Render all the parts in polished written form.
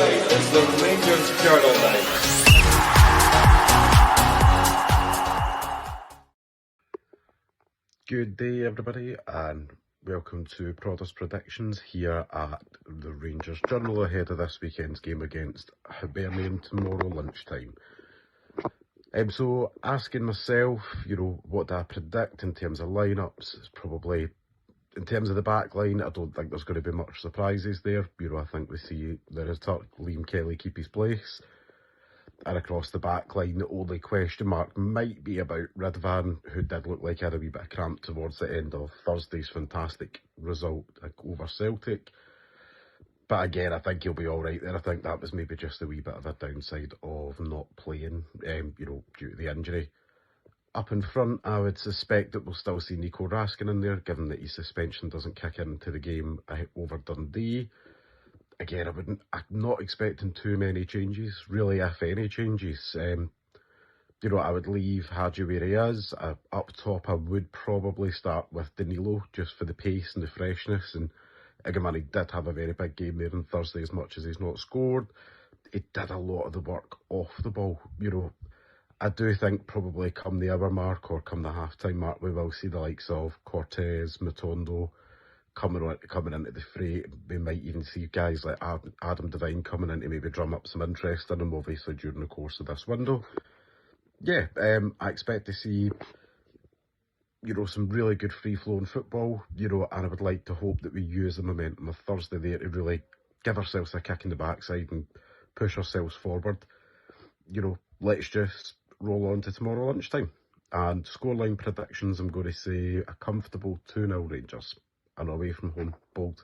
tonight is the Rangers Journal Night. Good day everybody and welcome to Prodders Predictions here at the Rangers Journal ahead of this weekend's game against Hibernian tomorrow lunchtime. So asking myself, what do I predict in terms of lineups? It's probably, in terms of the back line, I don't think there's going to be much surprises there. I think we see the return Liam Kelly keep his place. And across the back line, the only question mark might be about Ridvan, who did look like he had a wee bit of cramp towards the end of Thursday's fantastic result over Celtic. But again, I think he'll be all right there. I think that was maybe just a wee bit of a downside of not playing, due to the injury. Up in front, I would suspect that we'll still see Nico Raskin in there, given that his suspension doesn't kick into the game over Dundee. Again, I'm not expecting too many changes, really, if any changes. I would leave Hadji where he is. Up top, I would probably start with Danilo, just for the pace and the freshness. And Igamani did have a very big game there on Thursday, as much as he's not scored. He did a lot of the work off the ball. I do think probably come the hour mark or come the half-time mark, we will see the likes of Cortez, Matondo, coming into the fray. We might even see guys like Adam Devine coming in to maybe drum up some interest in him, obviously, during the course of this window. Yeah, I expect to see, some really good free-flowing football, and I would like to hope that we use the momentum of Thursday there to really give ourselves a kick in the backside and push ourselves forward. Let's just roll on to tomorrow lunchtime. And scoreline predictions, I'm going to say a comfortable 2-0 Rangers. And away from home, bold.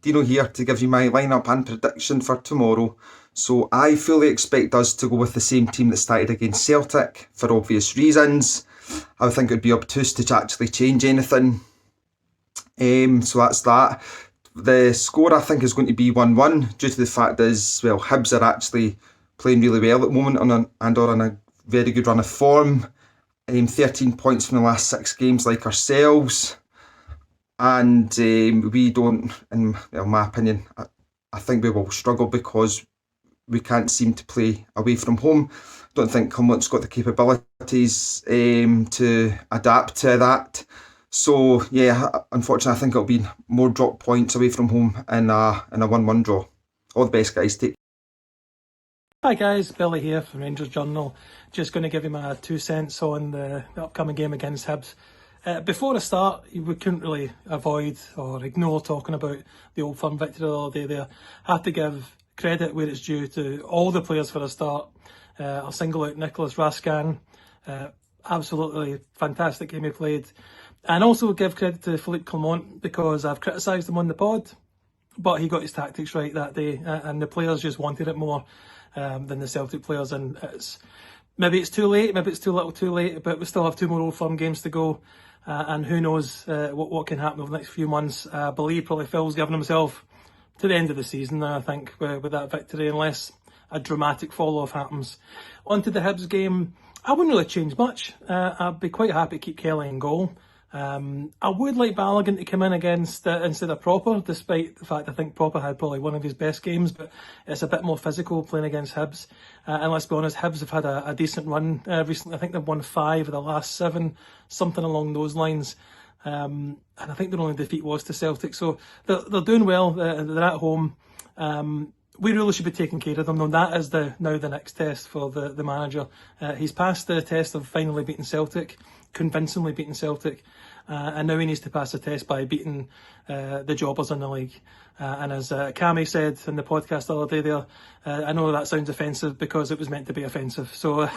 Dino here to give you my lineup and prediction for tomorrow. So I fully expect us to go with the same team that started against Celtic for obvious reasons. I would think it would be obtuse to actually change anything. So that's that. The score I think is going to be 1-1 due to the fact is, well, Hibs are actually playing really well at the moment and are on a very good run of form. 13 points from the last 6 games like ourselves. And we don't, in my opinion, I think we will struggle because we can't seem to play away from home. Don't think Cumberland's got the capabilities to adapt to that. So yeah, unfortunately, I think it'll be more drop points away from home in a 1-1 draw. All the best, guys. Take. Hi guys, Billy here from Rangers Journal. Just going to give you my 2 cents on the upcoming game against Hibs. Before I start, we couldn't really avoid or ignore talking about the Old Firm victory the other day there. I have to give credit where it's due to all the players for a start. I'll single out Nicolas Raskin. Absolutely fantastic game he played. And also give credit to Philippe Clement because I've criticised him on the pod, but he got his tactics right that day and the players just wanted it more than the Celtic players. And maybe it's too late, maybe it's too little too late, but we still have 2 more Old Firm games to go. And who knows what can happen over the next few months. I believe probably Phil's given himself to the end of the season, I think, with that victory, unless a dramatic fall-off happens. On to the Hibs game, I wouldn't really change much. I'd be quite happy to keep Kelly in goal. I would like Balogun to come in against instead of Proper, despite the fact I think Proper had probably one of his best games, but it's a bit more physical playing against Hibs. And let's be honest, Hibs have had a decent run recently. I think they've won 5 of the last 7, something along those lines. And I think their only defeat was to Celtic, so they're doing well. They're at home. We really should be taking care of them, though. That is now the next test for the manager. He's passed the test of finally beating Celtic, convincingly beating Celtic, and now he needs to pass the test by beating the jobbers in the league. And as Cammy said in the podcast the other day there, I know that sounds offensive because it was meant to be offensive. So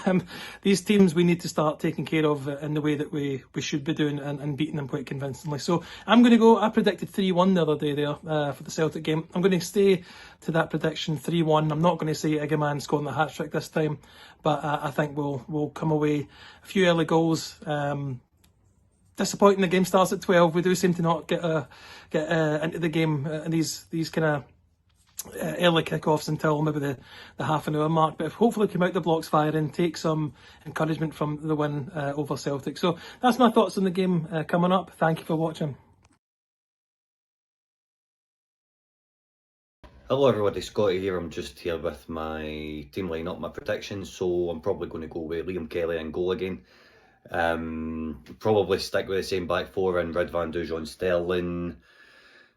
these teams we need to start taking care of in the way that we should be doing and beating them quite convincingly. So I'm going to go, I predicted 3-1 the other day there for the Celtic game. I'm going to stay to that prediction, 3-1. I'm not going to say Egeman scoring the hat-trick this time, but I think we'll come away a few early goals. Disappointing the game starts at 12. We do seem to not get into the game in these kind of early kickoffs until maybe the half an hour mark. But hopefully come out the blocks firing, take some encouragement from the win over Celtic. So that's my thoughts on the game coming up. Thank you for watching. Hello everybody, Scotty here. I'm just here with my team lineup, my predictions. So I'm probably going to go with Liam Kelly in goal again. Probably stick with the same back four in Ridvan, Dujon, Sterling,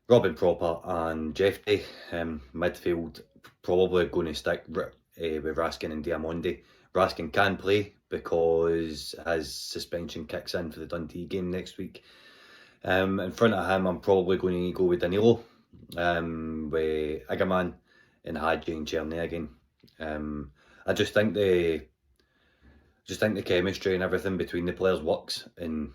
Robin Proper and Jeffrey. Midfield, probably going to stick with Raskin and Diamondi. Raskin can play because his suspension kicks in for the Dundee game next week. In front of him, I'm probably going to go with Danilo, with Igaman and Hadji and Cherny again. I just think the chemistry and everything between the players works, and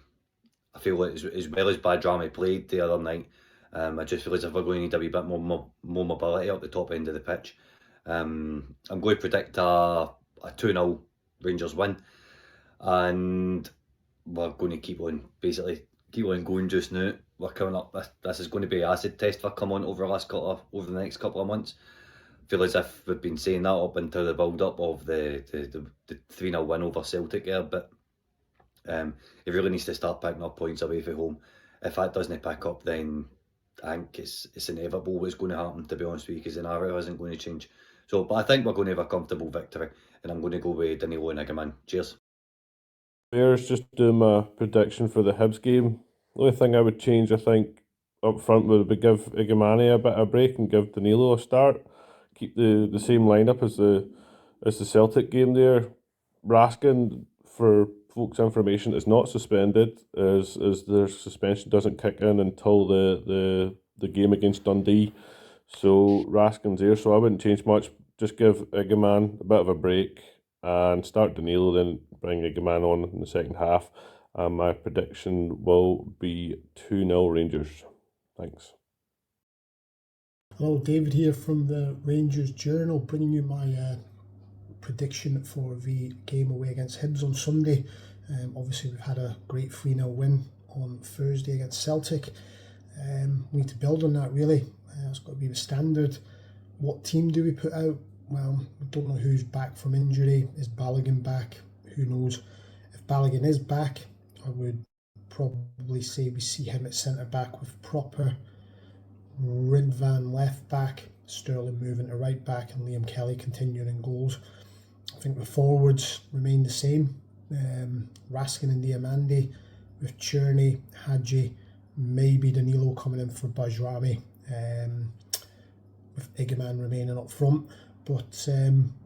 I feel like as well as Badrami played the other night, I just feel as if we're going to need a wee bit more mobility up the top end of the pitch. I'm going to predict a 2-0 Rangers win, and we're going to keep on going just now. We're coming up. This is going to be an acid test for come on over the next couple of months. I feel as if we've been saying that up until the build up of the 3-0 win over Celtic there, but it really needs to start picking up points away from home. If that doesn't pick up, then I think it's inevitable what's going to happen, to be honest with you, because the narrative isn't going to change. So, but I think we're going to have a comfortable victory, and I'm going to go with Danilo and Igaman. Cheers. There's just doing my prediction for the Hibs game. The only thing I would change, I think, up front would be give Igamani a bit of a break and give Danilo a start. Keep the same lineup as the Celtic game there. Raskin, for folks' information, is not suspended as their suspension doesn't kick in until the game against Dundee. So Raskin's there, so I wouldn't change much. Just give Igaman a bit of a break and start Danilo, then bring Igaman on in the second half. And my prediction will be 2-0 Rangers. Thanks. Hello, David here from the Rangers Journal, bringing you my prediction for the game away against Hibs on Sunday. Obviously, we've had a great 3-0 win on Thursday against Celtic. We need to build on that, really. It's got to be the standard. What team do we put out? Well, we don't know who's back from injury. Is Balogun back? Who knows? If Balogun is back, I would probably say we see him at centre-back with Proper, Ridvan left-back, Sterling moving to right-back, and Liam Kelly continuing in goals. I think the forwards remain the same. Raskin and Diamandi, with Cherny, Hadji, maybe Danilo coming in for Bajrami, with Igaman remaining up front. But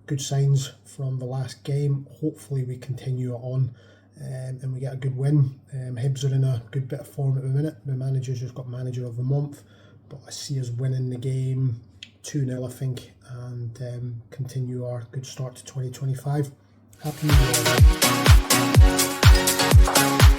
good signs from the last game. Hopefully we continue it on and we get a good win. Hibs are in a good bit of form at the minute. The manager's just got manager of the month, but I see us winning the game 2-0, I think, and continue our good start to 2025. Happy New Year.